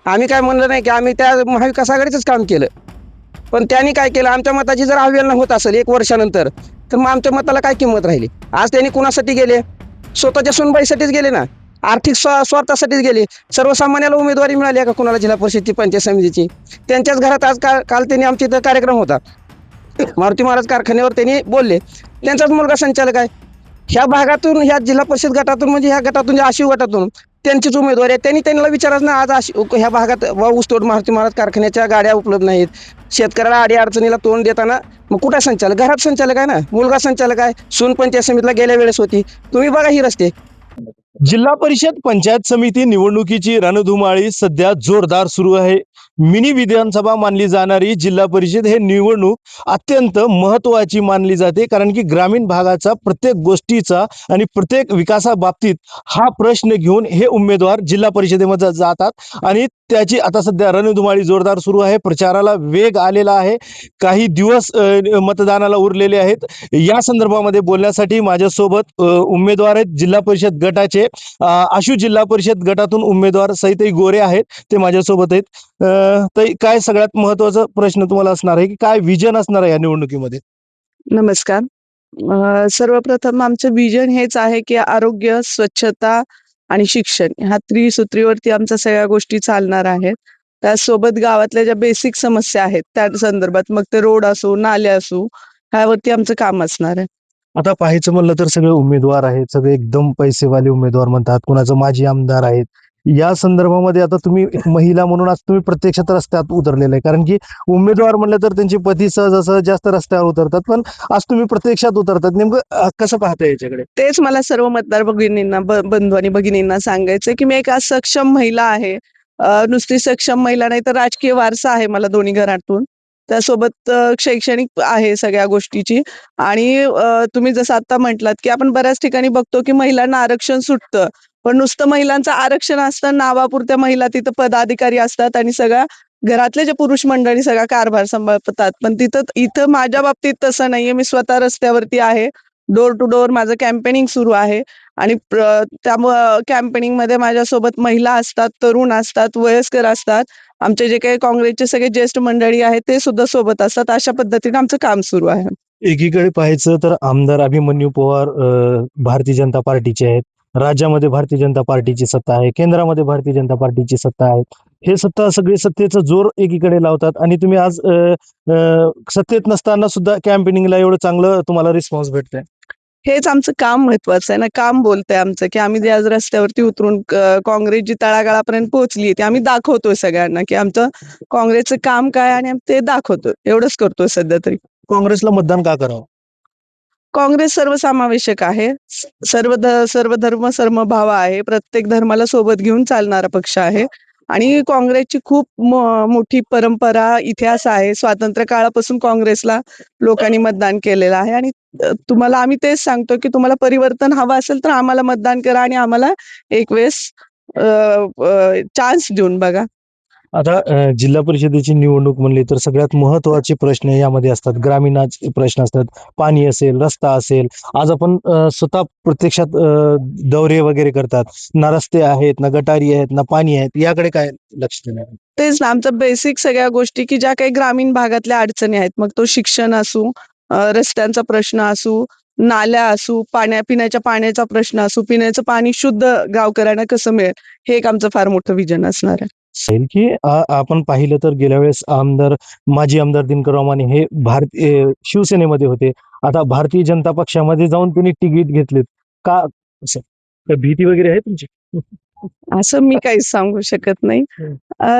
आम्ही काय म्हणलं नाही की आम्ही त्या महाविकास आघाडीचंच काम केलं. पण त्यांनी काय केलं, आमच्या मताची जर अवहेलना होत असेल 1 वर्षानंतर, तर मग आमच्या मताला काय किंमत राहिली? आज त्यांनी कुणासाठी गेले? स्वतःच्या सुनबाईसाठीच गेले ना. आर्थिक स्वार्थासाठीच गेले. सर्वसामान्याला उमेदवारी मिळाली आहे का कुणाला जिल्हा परिषदची, पंचायत समितीची? त्यांच्याच घरात आज काल त्यांनी आमच्या इथं कार्यक्रम होता. मारुती महाराज कारखान्यावर त्यांनी बोलले. त्यांचाच मुलगा संचालक आहे. ह्या भागातून, ह्या जिल्हा परिषद गटातून, म्हणजे ह्या गटातून, आशिव गटातून त्यांचीच उमेदवारी आहे. त्यांना विचारायचं ना, आज ह्या भागात ऊसतोड मारुती महाराज कारखान्याच्या गाड्या उपलब्ध नाहीत. शेतकऱ्याला अडी अडचणीला तोंड देताना मग कुठं संचालक? घरात संचालक आहे ना. मुलगा संचालक आहे. सून पंचायत समितीला गेल्या वेळेस होती. तुम्ही बघा ही रस्ते. जिल्हा परिषद पंचायत समिती निवडणुकीची रणधुमाळी सध्या जोरदार सुरू आहे. मिनी विधानसभा मानली जाणारी जिल्हा परिषद हे निवडणूक अत्यंत महत्वाची मानली जाते, कारण की ग्रामीण भागाचा प्रत्येक गोष्टीचा आणि प्रत्येक विकासाबाबतीत हा प्रश्न घेऊन हे उमेदवार जिल्हा परिषदेमध्ये जातात आणि त्याची आता सध्या रणधुमाळी जोरदार सुरू आहे. प्रचाराला वेग आलेला आहे. काही दिवस मतदानाला उरलेले आहेत. या संदर्भामध्ये बोलण्यासाठी माझ्यासोबत उमेदवार आहेत जिल्हा परिषद गटाचे. आशु जिल्हा परिषद गटातून उमेदवार सईताई गोरे आहेत, ते माझ्यासोबत आहेत. ताई, काय सगळ्यात महत्वाचा प्रश्न तुम्हाला असणार आहे की काय विजन असणार आहे या निवडणुकीमध्ये? नमस्कार. सर्वप्रथम आमचं विजन हेच आहे की आरोग्य, स्वच्छता आणि शिक्षण ह्या त्रिसूत्रीवरती आमच्या सगळ्या गोष्टी चालणार आहेत. त्यासोबत गावातल्या ज्या बेसिक समस्या आहेत त्या संदर्भात, मग ते रोड असो, नाले असो, ह्यावरती आमचं काम असणार आहे. आता पाहायचं म्हणलं तर सगळे उमेदवार आहेत, सगळे एकदम पैसेवाले उमेदवार म्हणतात, कुणाचं माजी आमदार आहेत. या संदर्भामध्ये आता तुम्ही एक महिला म्हणून आज तुम्ही प्रत्यक्षात रस्त्यात उतरलेले आहे, कारण की उमेदवार म्हणलं तर त्यांचे पती सहजासहज जास्त रस्त्यावर उतरतात, पण आज तुम्ही प्रत्यक्षात उतरतात. नेमकं कसं पाहता याच्याकडे? तेच मला सर्व मतदार भगिनींना, बंधू आणि भगिनींना सांगायचं की मी एक आज सक्षम महिला आहे. नुसती सक्षम महिला नाही तर राजकीय वारसा आहे मला दोन्ही घरातून. त्यासोबत शैक्षणिक आहे सगळ्या गोष्टीची. आणि तुम्ही जसं आता म्हटलात की आपण बऱ्याच ठिकाणी बघतो की महिलांना आरक्षण सुटतं, पण नुसतं महिलांचं आरक्षण असतं, नावापुरत्या महिला तिथं पदाधिकारी असतात आणि सगळ्या घरातले जे पुरुष मंडळी सगळा कारभार सांभाळतात. पण इथं माझ्या बाबतीत तसं नाहीये. मी स्वतः रस्त्यावरती आहे. डोर टू डोर माझं कॅम्पेनिंग सुरू आहे. आणि त्यामुळं कॅम्पेनिंगमध्ये माझ्यासोबत महिला असतात, तरुण असतात, वयस्कर असतात. आमचे जे काही काँग्रेसचे सगळे ज्येष्ठ मंडळी आहेत ते सुद्धा सोबत असतात. अशा पद्धतीने आमचं काम सुरू आहे. एकीकडे पाहायचं तर आमदार अभिमन्यू पवार भारतीय जनता पार्टीचे आहेत. राज्यामध्ये भारतीय जनता पार्टीची सत्ता आहे, केंद्रामध्ये भारतीय जनता पार्टीची सत्ता आहे. हे सगळे सत्तेचा जोर एकीकडे लावतात आणि तुम्ही आज सत्तेत नसताना सुद्धा कॅम्पेनिंगला एवढं चांगलं तुम्हाला रिस्पॉन्स भेटतंय. हेच आमचं काम महत्वाचं आहे ना. काम बोलतंय आमचं की आम्ही जे आज रस्त्यावरती उतरून काँग्रेस जी तळागाळापर्यंत पोहोचली ते आम्ही दाखवतोय सगळ्यांना की आमचं काँग्रेसचं काम काय आणि आम्ही ते दाखवतोय. एवढंच करतोय सध्या तरी. काँग्रेसला मतदान का करावं? काँग्रेस सर्वसमावेशक आहे. सर्व धर्म समभाव आहे. प्रत्येक धर्माला सोबत घेऊन चालणारा पक्ष आहे. आणि काँग्रेसची खूप मोठी परंपरा, इतिहास आहे. स्वातंत्र्य काळापासून काँग्रेसला लोकांनी मतदान केलेलं आहे. आणि तुम्हाला आम्ही तेच सांगतो की तुम्हाला परिवर्तन हवं असेल तर आम्हाला मतदान करा आणि आम्हाला एक वेळेस चान्स देऊन बघा. आता जिल्हा परिषदेची निवडणूक म्हणली तर सगळ्यात महत्वाचे प्रश्न यामध्ये असतात. ग्रामीणाचे प्रश्न असतात. पाणी असेल, रस्ता असेल. आज आपण स्वतः प्रत्यक्षात दौरे वगैरे करतात. ना रस्ते आहेत, ना गटारी आहेत, ना पाणी आहेत. याकडे काय लक्ष देणार? तेच ना, आमचं बेसिक सगळ्या गोष्टी की ज्या काही ग्रामीण भागातल्या अडचणी आहेत, मग तो शिक्षण असू, रस्त्यांचा प्रश्न असू, नाल्या असू, पिण्याच्या पाण्याचा प्रश्न असू, पिण्याचं पाणी शुद्ध गावकऱ्यांना कसं मिळेल, हे एक आमचं फार मोठं विजन असणार आहे. असेल की आपण पाहिलं तर गेल्या वेळेस माजी आमदार दिनकर माने हे शिवसेनेमध्ये होते. आता भारतीय जनता पक्षामध्ये जाऊन त्यांनी तिकीट घेतलेत. का असं? काही भीती वगैरे आहे तुमची? असं मी काहीच सांगू शकत नाही.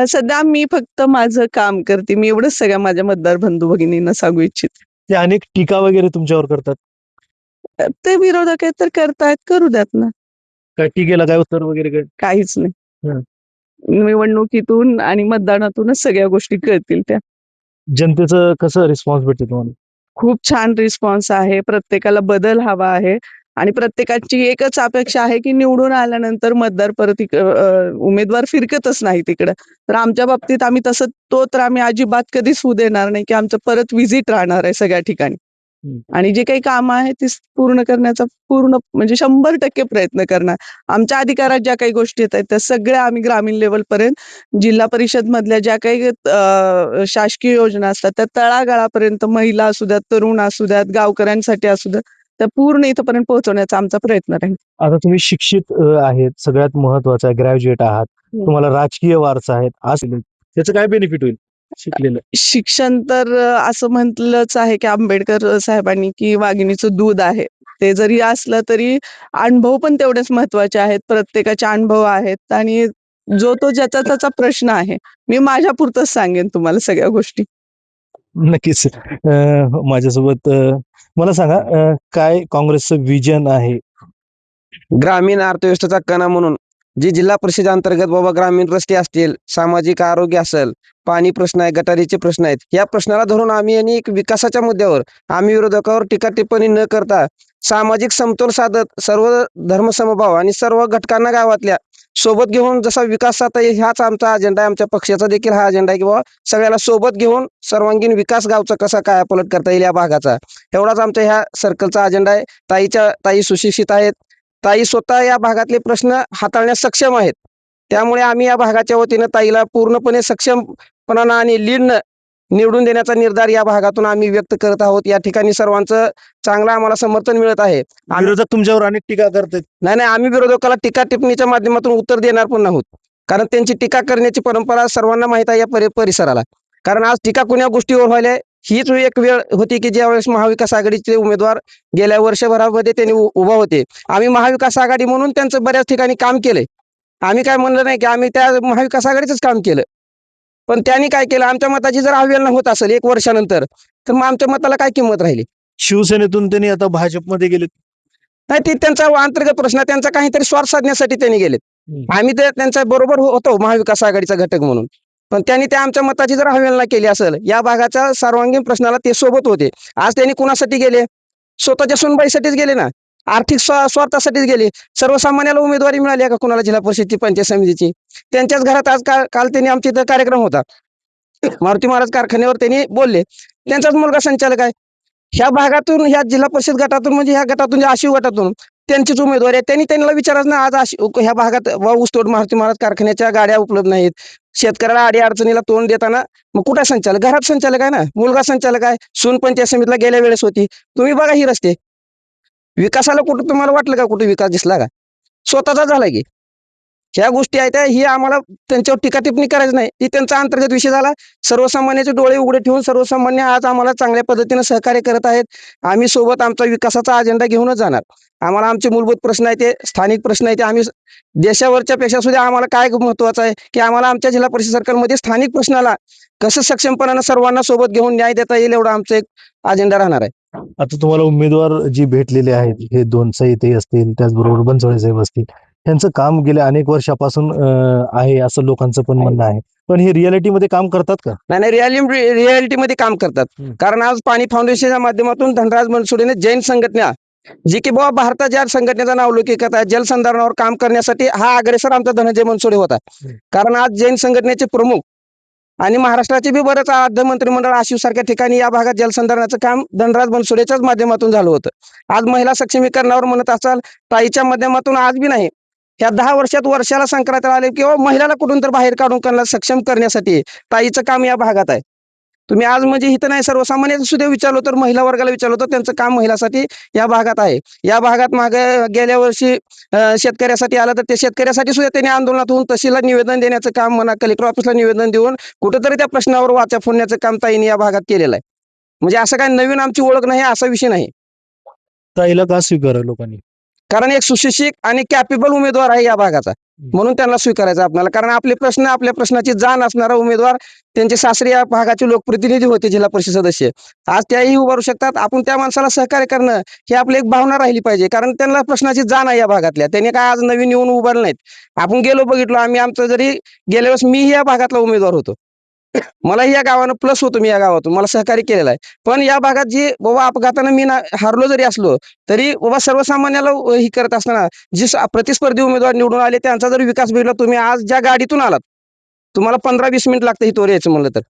सध्या मी फक्त माझं काम करते. मी एवढंच सगळ्या माझ्या मतदार बंधू भगिनींना सांगू इच्छिते. ते अनेक टीका वगैरे तुमच्यावर करतात. ते विरोधक आहेत तर करतायत, करू द्यात ना. काय टीकेला काय उत्तर वगैरे काय? काहीच नाही. हं. निवडणुकीतून आणि मतदानातूनच सगळ्या गोष्टी कळतील त्या. जनतेचं कसं रिस्पॉन्स भेटते तुम्हाला? खूप छान रिस्पॉन्स आहे. प्रत्येकाला बदल हवा आहे. आणि प्रत्येकाची एकच अपेक्षा आहे की निवडून आल्यानंतर मतदार परत उमेदवार फिरकतच नाही तिकडं. तर आमच्या बाबतीत आम्ही तसं, तो तर आम्ही अजिबात कधीच होऊ देणार नाही की आमचं परत व्हिजिट राहणार आहे सगळ्या ठिकाणी. आणि जे काही कामं आहेत ती पूर्ण करण्याचा पूर्ण म्हणजे 100% प्रयत्न करणार. आमच्या अधिकारात ज्या काही गोष्टी येत आहेत त्या सगळ्या आम्ही ग्रामीण लेव्हलपर्यंत जिल्हा परिषद मधल्या ज्या काही शासकीय योजना असतात त्या तळागाळापर्यंत महिला असू द्यात, तरुण असू द्यात, गावकऱ्यांसाठी असू द्यात, त्या पूर्ण इथपर्यंत पोहोचवण्याचा आमचा प्रयत्न राहील. आता तुम्ही शिक्षित आहेत, सगळ्यात महत्वाचं आहे, ग्रॅज्युएट आहात, तुम्हाला राजकीय वारसा आहे, आज त्याचं काय बेनिफिट होईल शिकलेलं? शिक्षण तर असं म्हटलंच आहे की आंबेडकर साहेबांनी की वाघिणीचं दूध आहे. ते जरी असलं तरी अनुभव पण तेवढेच महत्वाचे आहेत. प्रत्येकाचे अनुभव आहेत आणि जो तो ज्याचा त्याचा प्रश्न आहे. मी माझ्या पुरतच सांगेन तुम्हाला सगळ्या गोष्टी. नक्कीच. माझ्यासोबत मला सांगा, काय काँग्रेसचं विजन आहे? ग्रामीण अर्थव्यवस्थेचा कणा म्हणून जी जिल्हा परिषद अंतर्गत बाबा ग्रामीण रस्ते असतील, सामाजिक आरोग्य असेल, पाणी प्रश्न आहे, गटारीचे प्रश्न आहेत, या प्रश्नाला धरून आम्ही आणि एक विकासाच्या मुद्द्यावर आम्ही विरोधकावर टीका टिप्पणी न करता सामाजिक समतोल साधत सर्व धर्मसमभाव आणि सर्व घटकांना गावातल्या सोबत घेऊन जसा विकास साधता येईल ह्याच आमचा अजेंडा आहे. आमच्या पक्षाचा देखील हा अजेंडा आहे की बाबा सगळ्याला सोबत घेऊन सर्वांगीण विकास गावचा कसा काय पलट करता येईल या भागाचा, एवढाच आमच्या ह्या सर्कलचा अजेंडा आहे. ताई सुशिक्षित आहेत, ताई स्वतः या भागातले प्रश्न हाताळण्यास सक्षम आहेत. त्यामुळे आम्ही या भागाच्या वतीनं ताईला पूर्णपणे सक्षमपणानं आणि लीडनं निवडून देण्याचा निर्धार या भागातून आम्ही व्यक्त करत आहोत. या ठिकाणी सर्वांचं चांगलं आम्हाला समर्थन मिळत आहे. विरोधक तुमच्यावर अनेक टीका करतात. नाही, आम्ही विरोधकाला टीका टिप्पणीच्या माध्यमातून उत्तर देणार पण आहोत. कारण त्यांची टीका करण्याची परंपरा सर्वांना माहीत आहे या परिसराला. कारण आज टीका कोण्या गोष्टीवर व्हायला हीच एक वेळ होती की ज्यावेळेस महाविकास आघाडीचे उमेदवार गेल्या वर्षभरामध्ये त्यांनी उभा होते. आम्ही महाविकास आघाडी म्हणून त्यांचं बऱ्याच ठिकाणी काम केलंय. आम्ही काय म्हणलं नाही की आम्ही त्या महाविकास आघाडीचंच काम केलं. पण त्यांनी काय केलं, आमच्या मताची जर अवहेलना होत असेल 1 वर्षानंतर, तर मग आमच्या मताला काय किंमत राहिली? शिवसेनेतून त्यांनी आता भाजपमध्ये गेलेत. नाही, ती त्यांचा अंतर्गत प्रश्न आहे. त्यांचा काहीतरी स्वार्थ साधण्यासाठी त्यांनी गेलेत. आम्ही ते त्यांच्या बरोबर होतो महाविकास आघाडीचा घटक म्हणून. पण त्यांनी त्या आमच्या मताची जर अवहेलना केली असेल, या भागाच्या सर्वांगीण प्रश्नाला ते सोबत होते. आज त्यांनी कुणासाठी गेले? स्वतःच्या सुनबाईसाठीच गेले ना. आर्थिक स्वार्थासाठीच गेले. सर्वसामान्याला उमेदवारी मिळाली आहे का कुणाला जिल्हा परिषदची, पंचायत समितीची? त्यांच्याच घरात आज काल त्यांनी आमच्या इथं कार्यक्रम होता. मारुती महाराज कारखान्यावर त्यांनी बोलले. त्यांचाच मुलगा संचालक आहे. ह्या भागातून, ह्या जिल्हा परिषद गटातून, म्हणजे ह्या गटातून, ज्या आशिव गटातून त्यांचीच उमेदवारी आहे. त्यांना विचारायचं ना, आज ह्या भागात ऊसतोड मारुती महाराज कारखान्याच्या गाड्या उपलब्ध नाहीत. शेतकऱ्याला अडी अडचणीला तोंड देताना मग कुठे संचालक? घरात संचालक आहे ना, मुलगा संचालक आहे. सून पंचायत समितीला गेल्या वेळेस होती. तुम्ही बघा ही रस्ते. विकासाला कुठं तुम्हाला वाटलं का कुठे विकास दिसला का? स्वतःचा झाला की. ह्या गोष्टी आहेत ही आम्हाला त्यांच्यावर टीका टिप्पणी करायची नाही. ती त्यांचा अंतर्गत विषय झाला. सर्वसामान्याचे डोळे उघडे ठेवून सर्वसामान्य आज आम्हाला चांगल्या पद्धतीने सहकार्य करत आहेत. आम्ही सोबत आमचा विकासाचा अजेंडा घेऊनच जाणार. आम्हाला आमचे मूलभूत प्रश्न आहेत ते स्थानिक प्रश्न आहेत ते आम्ही देशावरच्या पेक्षा सुद्धा आम्हाला काय महत्वाचं आहे की आम्हाला आमच्या जिल्हा परिषद सरकारमध्ये स्थानिक प्रश्नाला कसं सक्षमपणानं सर्वांना सोबत घेऊन न्याय देता येईल एवढा आमचा एक अजेंडा राहणार आहे. आता तुम्हाला उमेदवार जी भेटलेले आहेत, हे दोन सहिते असतील, त्याचबरोबर बनसोडे साहेब असतील, त्यांचं काम गेल्या अनेक वर्षापासून आहे असं लोकांचं पण म्हणणं आहे. पण हे रियालिटीमध्ये काम करतात का? नाही, रियालिटीमध्ये काम करतात. कारण आज पाणी फाउंडेशनच्या माध्यमातून धनराज बनसोडेने जैन संघटना, जी की बाबा भारताच्या संघटनेचा नावलौकिक आहे, जलसंधारणावर काम करण्यासाठी हा अग्रेसर आमचा धनंजय बनसोडे होता. कारण आज जैन संघटनेचे प्रमुख आणि महाराष्ट्राचे बी बरेच अर्ध मंत्रिमंडळ आशिव सारख्या ठिकाणी या भागात जलसंधारणाचं काम धनराज बनसोडेच्याच माध्यमातून झालं होतं. आज महिला सक्षमीकरणावर म्हणत असाल, ताईच्या माध्यमातून आज बी नाही, ह्या 10 वर्षात वर्षाला संक्रांत आले किंवा महिलाला कुठून तर बाहेर काढून त्यांना सक्षम करण्यासाठी ताईचं काम या भागात आहे. तुम्ही आज म्हणजे इथं नाही, सर्वसामान्यांना सुद्धा विचारलं तर, महिला वर्गाला विचारलं तर त्यांचं काम महिलासाठी या भागात आहे. या भागात मागे गेल्या वर्षी शेतकऱ्यासाठी आलं तर ते शेतकऱ्यासाठी सुद्धा त्यांनी आंदोलनात होऊन तहसीलला निवेदन देण्याचं काम म्हणा, कलेक्टर ऑफिसला निवेदन देऊन कुठेतरी त्या प्रश्नावर वाचा फोडण्याचं काम ताईने या भागात केलेलं आहे. म्हणजे असं काही नवीन आमची ओळख नाही, असा विषय नाही. ताईला का स्वीकारावं लोकांनी? कारण एक सुशिक्षित आणि कॅपेबल उमेदवार आहे या भागाचा, म्हणून त्यांना स्वीकारायचं आपल्याला. कारण आपल्या प्रश्नाची जाण असणारा उमेदवार, त्यांचे सासरे या भागाचे लोकप्रतिनिधी होते, जिल्हा परिषद सदस्य. आज त्याही उभारू शकतात. आपण त्या माणसाला सहकार्य करणं ही आपली एक भावना राहिली पाहिजे. कारण त्यांना प्रश्नाची जाण आहे या भागातल्या. त्यांनी काय आज नवीन येऊन उभारलं नाहीत. आपण गेलो बघितलो आम्ही. आमचं जरी गेल्या वेळेस मीही या भागातला उमेदवार होतो, मलाही या गावानं प्लस होतो, मी या गावातून मला सहकार्य केलेलं आहे. पण या भागात जी बाबा अपघातानं मी हारलो जरी असलो तरी बाबा सर्वसामान्याला ही करत असताना जे प्रतिस्पर्धी उमेदवार निवडून आले त्यांचा जर विकास बघितला, तुम्ही आज ज्या गाडीतून आलात, तुम्हाला 15-20 मिनिट लागतं इथवर यायचं म्हणलं तर.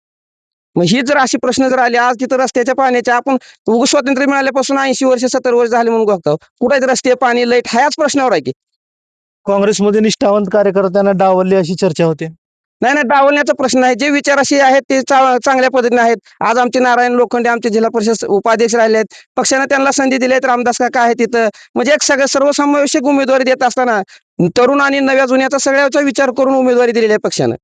मग ही जर अशी प्रश्न जर आले आज तिथं रस्त्याच्या पाण्याच्या आपण स्वातंत्र्य मिळाल्यापासून 80 वर्ष 70 वर्ष झाले म्हणून बघतो कुठे रस्ते पाणी लाईट ह्याच प्रश्नावर आहे की काँग्रेसमध्ये निष्ठावंत कार्यकर्त्यांना डावलले अशी चर्चा होते. नाही नाही डावलण्याचा प्रश्न नाही जे विचार असे आहेत ते चांगल्या पद्धतीने आहेत. आज आमचे नारायण लोखंडे आमचे जिल्हा परिषद उपाध्यक्ष राहिले आहेत. पक्षाने त्यांना संधी दिली आहे. रामदास काका आहे तिथं म्हणजे एक सगळं सर्वसमावेशक उमेदवारी देत असताना तरुण आणि नव्या जुन्याचा सगळ्याचा विचार करून उमेदवारी दिलेली आहे पक्षानं.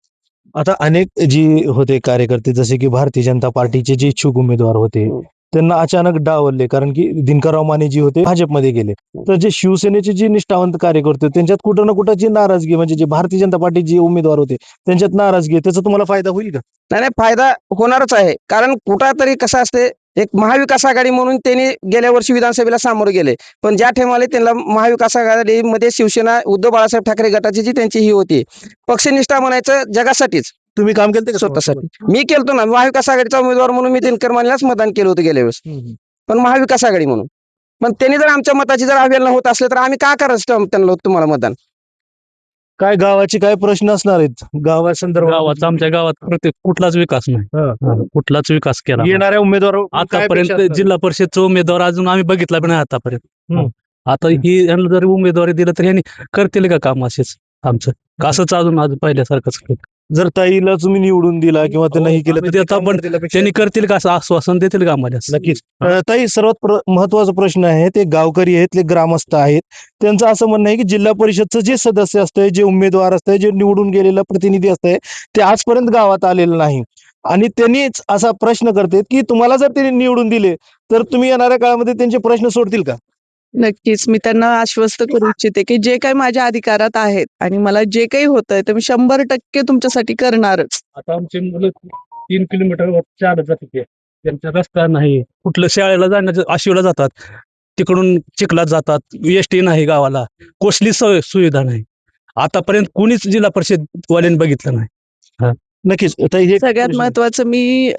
आता अनेक जी होते कार्यकर्ते जसे की भारतीय जनता पार्टीचे जे इच्छुक उमेदवार होते त्यांना अचानक डावलले कारण की दिनकरराव माने जी होते भाजपमध्ये गेले. तर जे शिवसेनेचे जे निष्ठावंत कार्यकर्ते होते, त्यांच्यात कुठं ना कुठं जी नाराजगी म्हणजे जे भारतीय जनता पार्टी जे उमेदवार होते त्यांच्यात नाराजगी आहे. त्याचा तुम्हाला फायदा होईल का? नाही नाही फायदा होणारच आहे कारण कुठं तरी कसं असते एक महाविकास आघाडी म्हणून त्यांनी गेल्या वर्षी विधानसभेला सामोरे गेले पण ज्या ठेमाले त्यांना महाविकास आघाडीमध्ये शिवसेना उद्धव बाळासाहेब ठाकरे गटाची जी त्यांची ही होती पक्षनिष्ठा म्हणायचं जगासाठीच तुम्ही काम केलं का स्वतःसाठी मी केलतो ना महाविकास आघाडीचा उमेदवार म्हणून मी दिनकर मानेलाच मतदान केलं होतं गेल्या वेळेस पण महाविकास आघाडी म्हणून पण त्यांनी जर आमच्या मताची जर अवहेलना होत असले तर आम्ही का करायचं त्यांना तुम्हाला मतदान काय गावाचे काय प्रश्न असणार आहेत गावासंदर्भात गावाचा आमच्या गावात प्रत्येक कुठलाच विकास नाही. कुठलाच विकास केला नाही. येणाऱ्या उमेदवार आतापर्यंत जिल्हा परिषदचा उमेदवार अजून आम्ही बघितला पण नाही आतापर्यंत. हम्म. आता ही यांना जरी उमेदवारी दिलं तर यांनी करतील का काम असेच आमचं कसंच अजून आज पहिल्यासारखंच जर ताईला तुम्ही निवडून दिला किंवा त्यांना हे केलं आम्ही तर ते देता काम पण करतील अपेक्षा त्यांनी करतील का असं आश्वासन देतील का आम्हाला नक्कीच. ताई सर्वात महत्वाचा प्रश्न आहे ते गावकरी आहेत ते ग्रामस्थ आहेत त्यांचं असं म्हणणं आहे की जिल्हा परिषदचं जे सदस्य असतंय जे उमेदवार असतंय जे निवडून गेलेला प्रतिनिधी असतंय ते आजपर्यंत गावात आलेलं नाही आणि त्यांनीच असा प्रश्न करतात की तुम्हाला जर त्यांनी निवडून दिले तर तुम्ही येणाऱ्या काळामध्ये त्यांचे प्रश्न सोडतील का? नक्कीच मी त्यांना आश्वस्त करू इच्छिते की जे काही माझ्या अधिकारात आहेत आणि मला जे काही होतंय ते मी 100% तुमच्यासाठी करणारच. आता आमची मुलं 3 किलोमीटर चालत जाते त्यांचा रस्ता नाही कुठलं शाळेला जाण्याचं आशिवला जातात तिकडून चिखलात जातात एसटी नाही गावाला कसली सुविधा नाही आतापर्यंत कोणीच जिल्हा परिषद वाल्यांनी बघितलं नाही. नक्कीच. ताई हे सगळ्यात महत्वाचं मी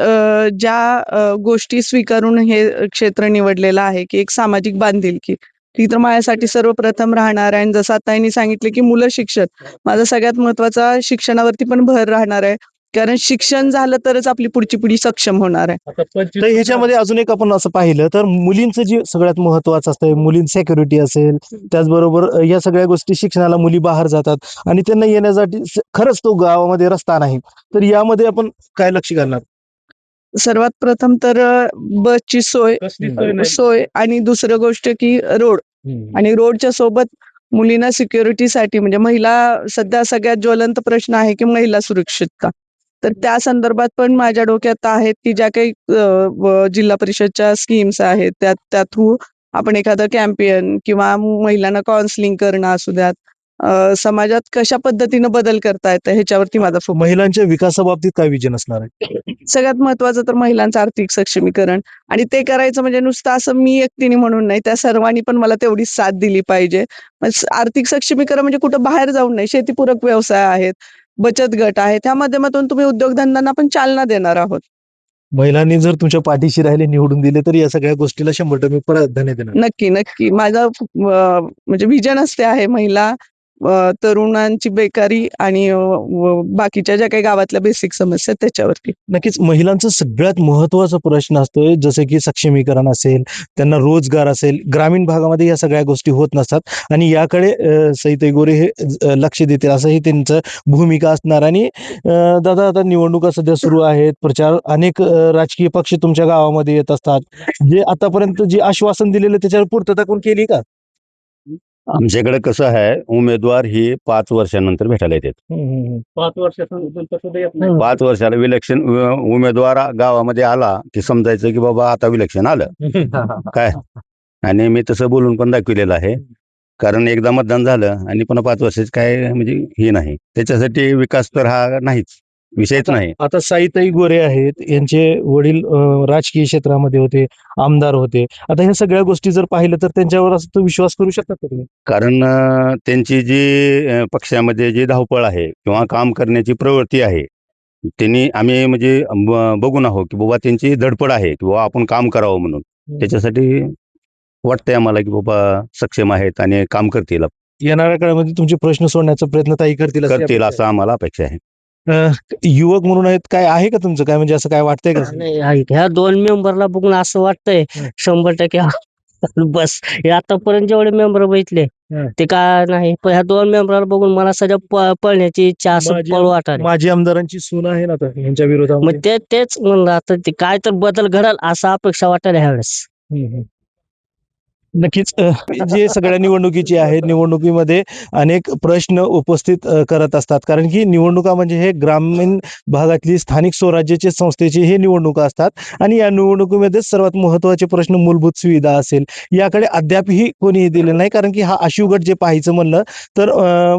ज्या गोष्टी स्वीकारून हे क्षेत्र निवडलेलं आहे की एक सामाजिक बांधिलकी ती तर माझ्यासाठी सर्वप्रथम राहणार आहे आणि जसं आता यांनी सांगितले की मुलं शिक्षण माझा सगळ्यात महत्वाचा शिक्षणावरती पण भर राहणार आहे कारण शिक्षण झालं तरच आपली पुढची पिढी सक्षम होणार आहे. आता तर ह्याच्यामध्ये अजून एक आपण असं पाहिलं तर मुलींचं जे सगळ्यात महत्वाचं असतं मुलीं सेक्युरिटी असेल त्याचबरोबर या सगळ्या गोष्टी शिक्षणाला मुली बाहेर जातात आणि त्यांना येण्यासाठी खरंच तो गावामध्ये रस्ता नाही तर यामध्ये आपण काय लक्ष घालणार? सर्वात प्रथम तर बसची सोय आणि दुसरं गोष्ट की रोड आणि रोडच्या सोबत मुलींना सिक्युरिटीसाठी म्हणजे महिला सध्या सगळ्यात ज्वलंत प्रश्न आहे की महिला सुरक्षितता तर त्या संदर्भात पण माझ्या डोक्यात आहेत की ज्या काही जिल्हा परिषदच्या स्कीम्स आहेत त्या थ्रू आपण एखादं कॅम्पेन किंवा महिलांना काउन्सिलिंग करणं असू द्यात समाजात कशा पद्धतीनं बदल करता येतं ह्याच्यावरती माझा फोकस. महिलांच्या विकासाबाबतीत काय विजन असणार आहे? सगळ्यात महत्वाचं तर महिलांचं आर्थिक सक्षमीकरण आणि ते करायचं म्हणजे नुसतं असं मी एकटीने म्हणून नाही त्या सर्वांनी पण मला तेवढीच साथ दिली पाहिजे. आर्थिक सक्षमीकरण म्हणजे कुठं बाहेर जाऊन नाही शेतीपूरक व्यवसाय आहेत बचत गट आहेत त्या माध्यमातून तुम्ही उद्योगधंद्यांना पण चालना देणार आहोत. महिलांनी जर तुमच्या पाठीशी राहिले निवडून दिले तर या सगळ्या गोष्टीला 100% प्राधान्य देणार. नक्की नक्की माझं म्हणजे विजनच ते आहे महिला तरुणांची बेकारी आणि बाकीच्या ज्या काही गावातल्या बेसिक समस्या त्याच्यावरती. नक्कीच महिलांचा सगळ्यात महत्वाचा प्रश्न असतोय जसं की सक्षमीकरण असेल त्यांना रोजगार असेल ग्रामीण भागामध्ये या सगळ्या गोष्टी होत नसतात आणि याकडे सईताई गोरे हे लक्ष देतील असंही त्यांचं भूमिका असणार. आणि दादा आता निवडणुका सध्या सुरू आहेत प्रचार अनेक राजकीय पक्ष तुमच्या गावामध्ये येत असतात जे आतापर्यंत जे आश्वासन दिलेलं त्याच्यावर पूर्तता कोण केली का? आमच्याकडे कसं आहे उमेदवार ही 5 वर्षानंतर भेटायला येतात. 5 वर्षात 5 वर्षाला विलक्षण उमेदवार गावामध्ये आला की समजायचं की बाबा आता विलक्षण आलं काय आणि मी तसं बोलून पण दाखविलेलं आहे कारण एकदा मतदान झालं आणि पुन्हा 5 वर्षाचं काय म्हणजे हे नाही त्याच्यासाठी विकास तर हा नाहीच विषयच नाही. आता साईताई गोरे आहेत यांचे वडील राजकीय क्षेत्रामध्ये होते आमदार होते आता ह्या सगळ्या गोष्टी जर पाहिलं तर त्यांच्यावर असं तो विश्वास करू शकतात का तुम्ही? कारण त्यांची जी पक्षामध्ये जी धावपळ आहे किंवा काम करण्याची प्रवृत्ती आहे त्यांनी आम्ही म्हणजे बघून आहोत की बाबा त्यांची धडपड आहे की बाबा आपण काम करावं म्हणून त्याच्यासाठी वाटतंय आम्हाला की बाबा सक्षम आहेत आणि काम करतील येणाऱ्या काळामध्ये तुमचे प्रश्न सोडण्याचा प्रयत्न ताई करतील असं आम्हाला अपेक्षा आहे. युवक म्हणून आहेत, काय आहे का तुमचं काय, म्हणजे असं काय वाटतंय का? नाही ह्या 2 मेंबरला बघून असं वाटतंय 100% बस हे आतापर्यंत जेवढे मेंबर बघितले ते काय नाही, पण ह्या 2 मेंबरला बघून मला सध्या पळण्याची इच्छा असं माजी- पळू वाटाली. माजी आमदारांची सून आहे ना आता यांच्या विरोधामध्ये. मग तेच म्हणलं आता ते काय तर बदल घडल असं अपेक्षा वाटायला ह्यावेळेस. नक्कीच जे सगळ्या निवडणुकीची आहे, निवडणुकीमध्ये अनेक प्रश्न उपस्थित करत असतात, कारण की निवडणुका म्हणजे हे ग्रामीण भागातली स्थानिक स्वराज्याचे संस्थेची हे निवडणुका असतात आणि या निवडणुकीमध्ये सर्वात महत्त्वाचे प्रश्न मूलभूत सुविधा असेल याकडे अद्यापही कोणीही दिले नाही, कारण की हा आशिव गट जे पाहायचं म्हणलं तर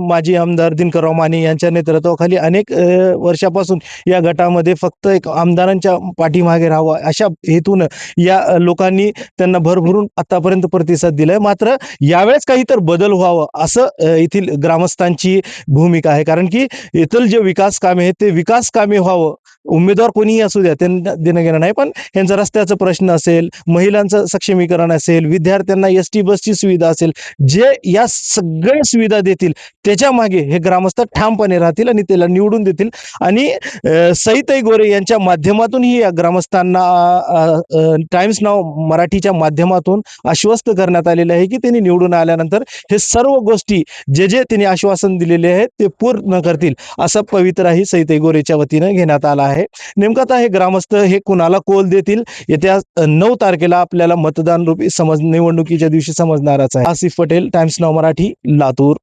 माजी आमदार दिनकरराव माने यांच्या नेतृत्वाखाली अनेक वर्षापासून या गटामध्ये फक्त एक आमदारांच्या पाठीमागे राहावं अशा हेतून या लोकांनी त्यांना भरभरून आतापर्यंत प्रतिसाद दिलाय. मात्र यावेळेस काही तर बदल व्हावं असं येथील ग्रामस्थांची भूमिका आहे, कारण की येथील जे विकास कामे आहेत ते विकास कामे व्हावं, उमेदवार कोणीही असू द्या त्यांना देणं घेणं नाही, पण यांचा रस्त्याचा प्रश्न असेल, महिलांचं सक्षमीकरण असेल, विद्यार्थ्यांना एसटी बसची सुविधा असेल, जे या सगळ्या सुविधा देतील त्याच्या मागे हे ग्रामस्थ ठामपणे राहतील आणि त्याला निवडून देतील. आणि सईताई गोरे यांच्या माध्यमातून ही या ग्रामस्थांना टाइम्स नाव मराठीच्या माध्यमातून आश्वस्त करण्यात आलेले आहे की त्यांनी निवडून आल्यानंतर हे सर्व गोष्टी जे त्यांनी आश्वासन दिलेले आहेत ते पूर्ण करतील, असा पवित्राही सईताई गोरेच्या वतीनं घेण्यात आला आहे. नेमकं आता हे ग्रामस्थ हे कुणाला कौल देतील येत्या 9 तारखेला आपल्याला मतदान रूपी निवडणुकीच्या दिवशी समजणारच आहे. आसिफ पटेल, टाइम्स नाव मराठी, लातूर.